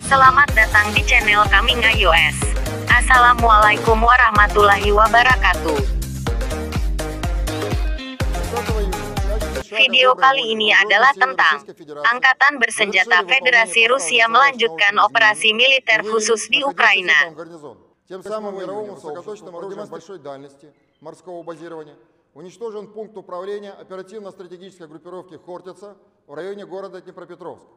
Selamat datang di channel kami iOS. Assalamualaikum warahmatullahi wabarakatuh. Video kali ini adalah tentang Angkatan Bersenjata Federasi Rusia melanjutkan operasi militer khusus di Ukraina. Тем самым мировому высокоточному оружием большой дальности морского базирования уничтожен пункт управления оперативно-стратегической группировки «Хортица» в районе города Днепропетровск.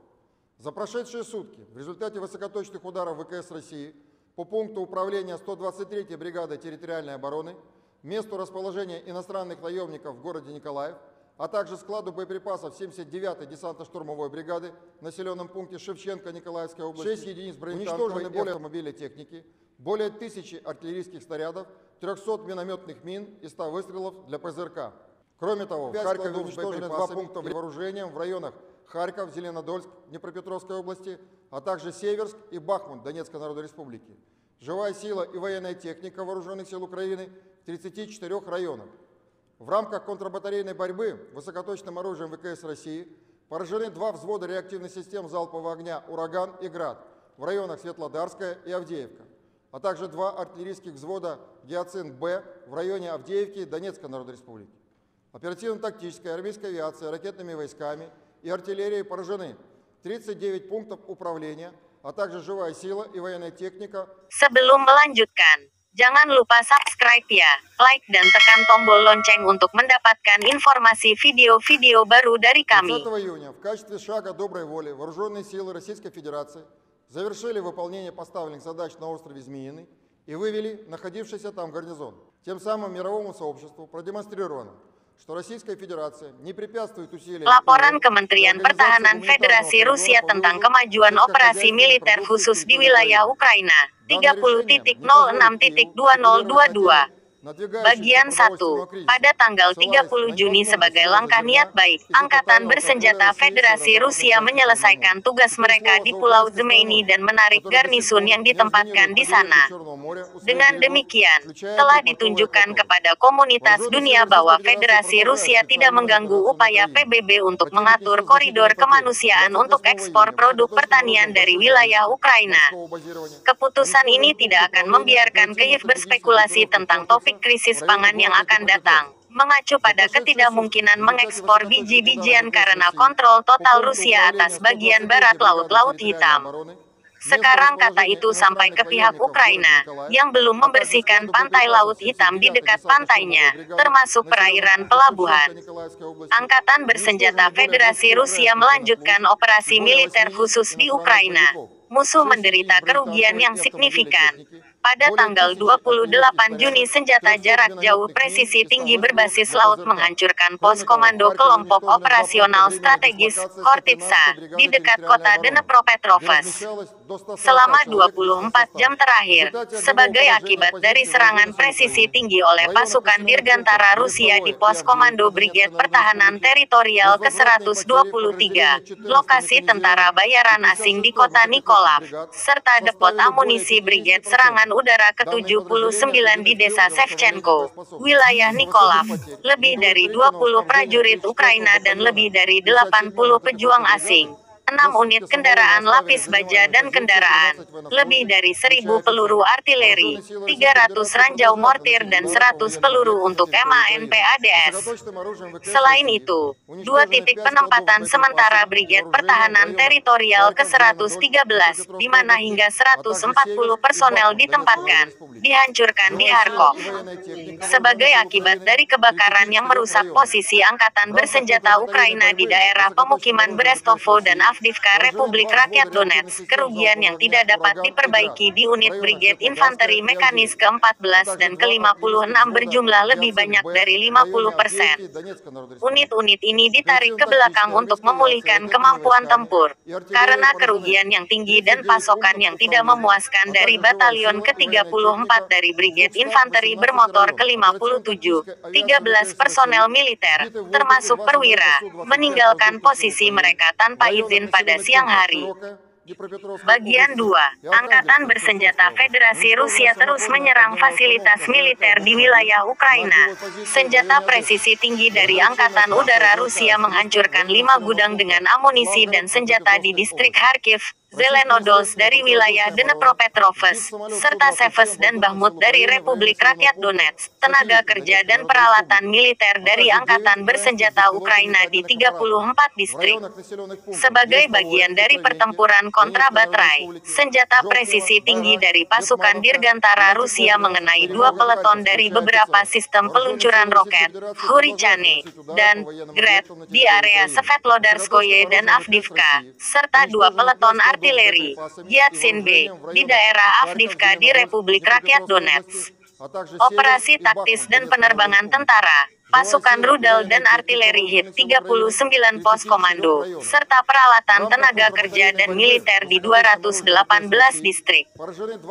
За прошедшие сутки в результате высокоточных ударов ВКС России по пункту управления 123-й бригады территориальной обороны, месту расположения иностранных наемников в городе Николаев, а также складу боеприпасов 79-й десантно-штурмовой бригады в населенном пункте Шевченко Николаевской области, 6 единиц бронетанковой и автомобильной техники, более 1000 артиллерийских снарядов, 300 минометных мин и 100 выстрелов для ПЗРК. Кроме того, в Харькове уничтожены 2 пункта вооружением в районах Харьков, Зеленодольск, Днепропетровской области, а также Северск и Бахмут Донецкой Народной Республики. Живая сила и военная техника Вооруженных сил Украины в 34 районах. В рамках контрбатарейной борьбы высокоточным оружием ВКС России поражены 2 взвода реактивных систем залпового огня «Ураган» и «Град» в районах Светлодарская и Авдеевка, а также 2 артиллерийских взвода «Гиацинт-Б» в районе Авдеевки Донецкой Народной Республики. Оперативно-тактической армейской авиацией, ракетными войсками и артиллерией поражены 39 пунктов управления, а также живая сила и военная техника. Sebelum melanjutkan, jangan lupa subscribe ya, like dan tekan tombol lonceng untuk mendapatkan informasi video-video baru dari kami. 20 июня в качестве шага доброй воли Вооруженные силы Российской Федерации завершили выполнение поставленных задач на острове Змеиный и вывели находившийся там гарнизон. Тем самым мировому сообществу продемонстрировано, что Российская Федерация не препятствует усилиям. Laporan Kementerian Pertahanan Federasi Rusia tentang kemajuan operasi militer khusus di wilayah Ukraina, 30.06.2022. Bagian 1. Pada tanggal 30 Juni sebagai langkah niat baik, Angkatan Bersenjata Federasi Rusia menyelesaikan tugas mereka di Pulau Zmeiny dan menarik garnisun yang ditempatkan di sana. Dengan demikian, telah ditunjukkan kepada komunitas dunia bahwa Federasi Rusia tidak mengganggu upaya PBB untuk mengatur koridor kemanusiaan untuk ekspor produk pertanian dari wilayah Ukraina. Keputusan ini tidak akan membiarkan Kyiv berspekulasi tentang topik krisis pangan yang akan datang, mengacu pada ketidakmungkinan mengekspor biji-bijian karena kontrol total Rusia atas bagian barat Laut Hitam. Sekarang kata itu sampai ke pihak Ukraina, yang belum membersihkan pantai Laut Hitam di dekat pantainya, termasuk perairan pelabuhan. Angkatan Bersenjata Federasi Rusia melanjutkan operasi militer khusus di Ukraina. Musuh menderita kerugian yang signifikan. Pada tanggal 28 Juni senjata jarak jauh presisi tinggi berbasis laut menghancurkan pos komando kelompok operasional strategis Khortytsa di dekat kota Dnepropetrovsk. Selama 24 jam terakhir, sebagai akibat dari serangan presisi tinggi oleh pasukan Dirgantara Rusia di pos komando Brigade Pertahanan Teritorial ke-123, lokasi tentara bayaran asing di kota Nikolaev, serta depot amunisi Brigade Serangan Udara ke-79 di desa Shevchenko, wilayah Nikolaev, lebih dari 20 prajurit Ukraina dan lebih dari 80 pejuang asing. 6 unit kendaraan lapis baja dan kendaraan, lebih dari 1000 peluru artileri, 300 ranjau mortir dan 100 peluru untuk MANPADS. Selain itu, 2 titik penempatan sementara Brigade Pertahanan Teritorial ke-113, di mana hingga 140 personel ditempatkan, dihancurkan di Kharkov. Sebagai akibat dari kebakaran yang merusak posisi Angkatan Bersenjata Ukraina di daerah pemukiman Brestovo dan Avdiivka Republik Rakyat Donetsk, kerugian yang tidak dapat diperbaiki di unit Brigade Infanteri Mekanis ke-14 dan ke-56 berjumlah lebih banyak dari 50%. Unit-unit ini ditarik ke belakang untuk memulihkan kemampuan tempur, karena kerugian yang tinggi dan pasokan yang tidak memuaskan dari Batalion ke-34 dari Brigade Infanteri Bermotor ke-57, 13 personel militer, termasuk perwira, meninggalkan posisi mereka tanpa izin pada siang hari. Bagian 2. Angkatan Bersenjata Federasi Rusia terus menyerang fasilitas militer di wilayah Ukraina. Senjata presisi tinggi dari Angkatan Udara Rusia menghancurkan 5 gudang dengan amunisi dan senjata di distrik Kharkiv, Zelenodols dari wilayah Dnepropetrovsk, serta Seversk dan Bakhmut dari Republik Rakyat Donetsk, tenaga kerja dan peralatan militer dari Angkatan Bersenjata Ukraina di 34 distrik. Sebagai bagian dari pertempuran kontra baterai, senjata presisi tinggi dari pasukan Dirgantara Rusia mengenai 2 peleton dari beberapa sistem peluncuran roket, Hurricane, dan Grad, di area Svetlodarskoye dan Avdiivka, serta 2 peleton artileri, Yatsin B, di daerah Avdiivka di Republik Rakyat Donetsk. Operasi taktis dan penerbangan tentara, pasukan rudal dan artileri HIT 39 pos komando, serta peralatan tenaga kerja dan militer di 218 distrik.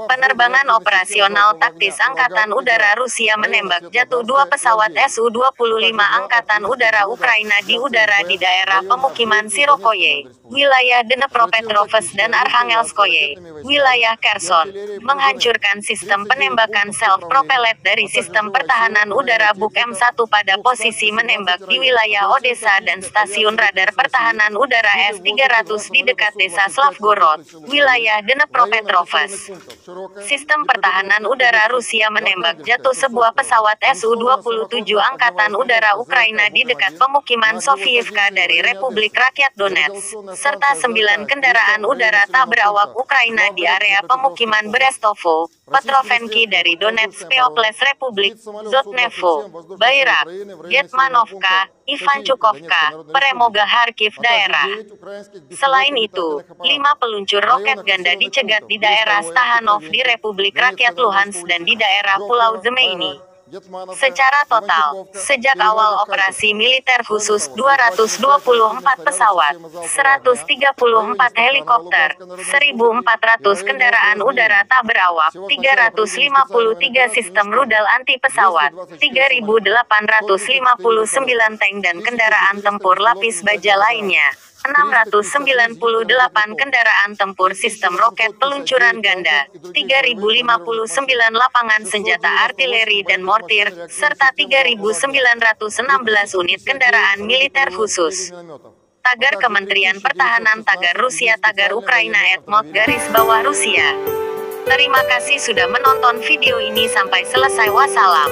Penerbangan operasional taktis Angkatan Udara Rusia menembak jatuh 2 pesawat Su-25 Angkatan Udara Ukraina di udara di daerah pemukiman Sirokoye, wilayah Dnepropetrovsk dan Arkhangelskoye, wilayah Kherson, menghancurkan sistem penembakan self-propellet dari sistem pertahanan udara Buk M1 pada posisi menembak di wilayah Odessa dan stasiun radar pertahanan udara S-300 di dekat desa Slavgorod, wilayah Dnepropetrovsk. Sistem pertahanan udara Rusia menembak jatuh sebuah pesawat Su-27 Angkatan Udara Ukraina di dekat pemukiman Sofiivka dari Republik Rakyat Donetsk, serta 9 kendaraan udara tak berawak Ukraina di area pemukiman Brestovo, Petrovenki dari Donetsk Oblast Republik, Zotnevo, Bayrak, Getmanovka, Ivanchukovka, Premoga Kharkiv daerah. Selain itu, 5 peluncur roket ganda dicegat di daerah Stahanov di Republik Rakyat Luhansk dan di daerah Pulau Zmeini. Secara total, sejak awal operasi militer khusus 224 pesawat, 134 helikopter, 1.400 kendaraan udara tak berawak, 353 sistem rudal anti pesawat, 3.859 tank dan kendaraan tempur lapis baja lainnya. 698 kendaraan tempur sistem roket peluncuran ganda, 3.059 lapangan senjata artileri dan mortir, serta 3.916 unit kendaraan militer khusus. Tagar Kementerian Pertahanan Tagar Rusia Tagar Ukraina @Rusia. Terima kasih sudah menonton video ini sampai selesai. Wassalam.